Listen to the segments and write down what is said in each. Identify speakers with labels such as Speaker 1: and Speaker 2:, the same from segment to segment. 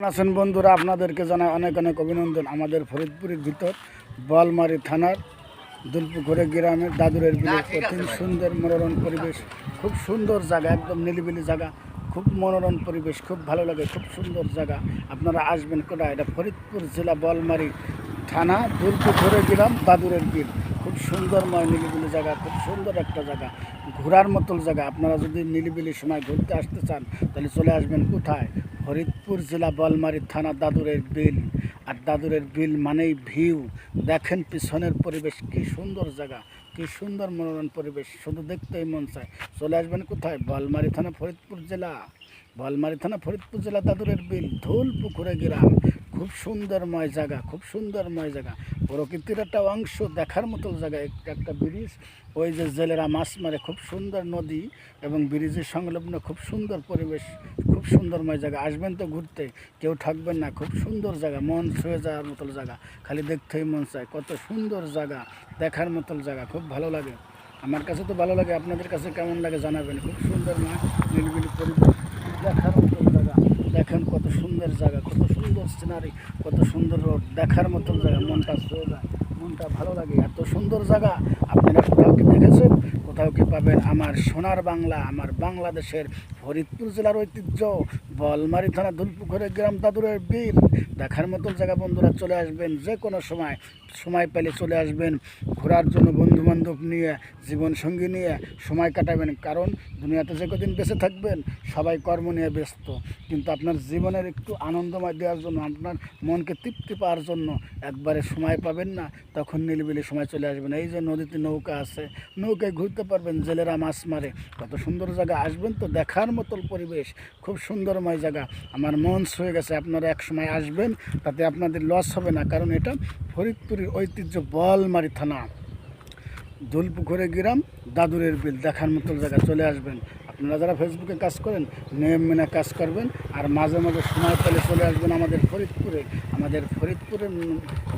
Speaker 1: আছেন বন্ধুরা, আপনাদেরকে জানাই অনেক অনেক অভিনন্দন। আমাদের ফরিদপুরের ভিতর বোয়ালমারী থানার দুলপুকুরে গ্রামের দাদুরের বিলের কঠিন সুন্দর মনোরম পরিবেশ, খুব সুন্দর জায়গা, একদম নিলিবিলি জায়গা, খুব মনোরম পরিবেশ, খুব ভালো লাগে, খুব সুন্দর জায়গা। আপনারা আসবেন কোথায়? এটা ফরিদপুর জেলা বোয়ালমারী থানা দুলপুকুরে গ্রাম দাদুরের বিল। খুব সুন্দরময় নিলিবিলি জায়গা, খুব সুন্দর একটা জায়গা, ঘোরার মতন জায়গা। আপনারা যদি নিলিবিলি সময় ঘুরতে আসতে চান তাহলে চলে আসবেন কোথায়? ফরিদপুর জেলা বোয়ালমারী থানা দাদুরের বিল। আর দাদুরের বিল মানেই ভিউ। দেখেন পিছনের পরিবেশ, কি সুন্দর জায়গা, কি সুন্দর মনোরম পরিবেশ, শুধু দেখতেই মন চায়। চলে আসবেন কোথায়? বোয়ালমারী থানা ফরিদপুর জেলা, বোয়ালমারী থানা ফরিদপুর জেলা দাদুরের বিল ধুলপুকুরে গ্রাম। খুব সুন্দরময় জায়গা, খুব সুন্দরময় জায়গা, প্রকৃতির একটা অংশ, দেখার মতো জায়গা। একটা ব্রিজ, ওই যে জেলেরা মাছ মারে, খুব সুন্দর নদী এবং ব্রিজের সংলগ্ন খুব সুন্দর পরিবেশ, খুব সুন্দরময় জায়গা। আসবেন তো ঘুরতে, কেউ থাকবেন না। খুব সুন্দর জায়গা, মন ছুঁয়ে যাওয়ার মতো জায়গা, খালি দেখতেই মন চায়। কত সুন্দর জায়গা, দেখার মতো জায়গা, খুব ভালো লাগে। আমার কাছে তো ভালো লাগে, আপনাদের কাছে কেমন লাগে জানাবেন। খুব সুন্দর নিরিবিলি পরিবেশ, দেখার মতো জায়গা। দেখেন কত সুন্দর জায়গা, কত সুন্দর সিনারি, কত সুন্দর রোড, দেখার মতো জায়গা, মনটা ছুঁয়ে যায়, মনটা ভালো লাগে। এত সুন্দর জায়গা আপনারা কোথাও কি দেখেছেন? কোথাও কি পাবেন? আমার সোনার বাংলা, আমার বাংলাদেশের ফরিদপুর জেলার ঐতিহ্য বোয়ালমারী থানা দুলপুকুরে গ্রাম দাদুরের বিল। দেখার মতো জায়গা। বন্ধুরা চলে আসবেন যে কোনো সময়, সময় পেলে চলে আসবেন ঘোরার জন্য। বন্ধুবান্ধব নিয়ে, জীবনসঙ্গী নিয়ে সময় কাটাবেন। কারণ দুনিয়াতে যে কদিন বেঁচে থাকবেন সবাই কর্ম নিয়ে ব্যস্ত, কিন্তু আপনার জীবনের একটু আনন্দময় দেওয়ার জন্য, আপনার মনকে তৃপ্তি পাওয়ার জন্য একবারে সময় পাবেন না, তখন নিলিবিলি সময় চলে আসবেন। এই যে নদীতে নৌকা আছে, নৌকায় ঘুরতে পারবেন, জেলেরা মাছ মারে, কত সুন্দর জায়গা। আসবেন তো, দেখার মতো পরিবেশ, খুব সুন্দরময় জায়গা। আমার মন ছুঁয়ে গেছে। আপনারা এক সময় আসবেন, তাতে আপনাদের লস হবে না, কারণ এটা ফরিদপুরের ঐতিহ্য বোয়ালমারী থানা দুলপুকুরে গ্রাম দাদুরের বিল। দেখার মতো জায়গা, চলে আসবেন। আপনারা যারা ফেসবুকে কাজ করেন নিয়ম মেনে কাজ করবেন, আর মাঝে মাঝে সময় পেলে চলে আসবেন আমাদের ফরিদপুরে। আমাদের ফরিদপুরের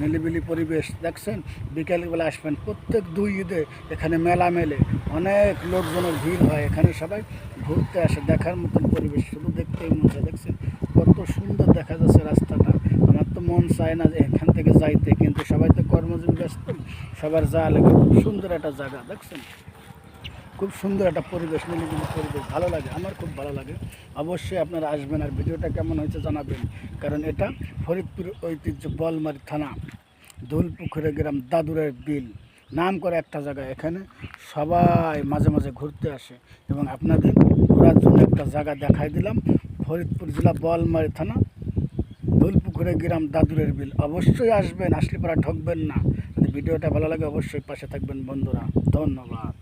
Speaker 1: নিলিবিলি পরিবেশ দেখছেন, বিকেলবেলা আসবেন। প্রত্যেক 2 ঈদে এখানে মেলা মেলে, অনেক লোকজনের ভিড় হয়, এখানে সবাই ঘুরতে আসে। দেখার মতন পরিবেশ, শুধু দেখতেই মন চায়। দেখছেন কত সুন্দর দেখা যাচ্ছে রাস্তাটা। আমার তো মন চায় না যে এখান থেকে যাইতে, কিন্তু সবাই তো কর্মজীবী ব্যস্ত, সবার যাওয়া লাগে। খুব সুন্দর একটা জায়গা, দেখছেন খুব সুন্দর একটা পরিবেশ, নিরিবিলি পরিবেশ, ভালো লাগে, আমার খুব ভালো লাগে। অবশ্যই আপনারা আসবেন, আর ভিডিওটা কেমন হয়েছে জানাবেন। কারণ এটা ফরিদপুর ঐতিহ্য বোয়ালমারী থানা দুলপুকুরে গ্রাম দাদুরের বিল নাম করে একটা জায়গা। এখানে সবাই মাঝে মাঝে ঘুরতে আসে, এবং আপনাদের ঘোরার জন্য একটা জায়গা দেখাই দিলাম। ফরিদপুর জেলা বোয়ালমারী থানা দুলপুকুরে গ্রাম দাদুরের বিল। অবশ্যই আসবেন, আসলে পরে ঠকবেন না। যদি ভিডিওটা ভালো লাগে অবশ্যই পাশে থাকবেন বন্ধুরা। ধন্যবাদ।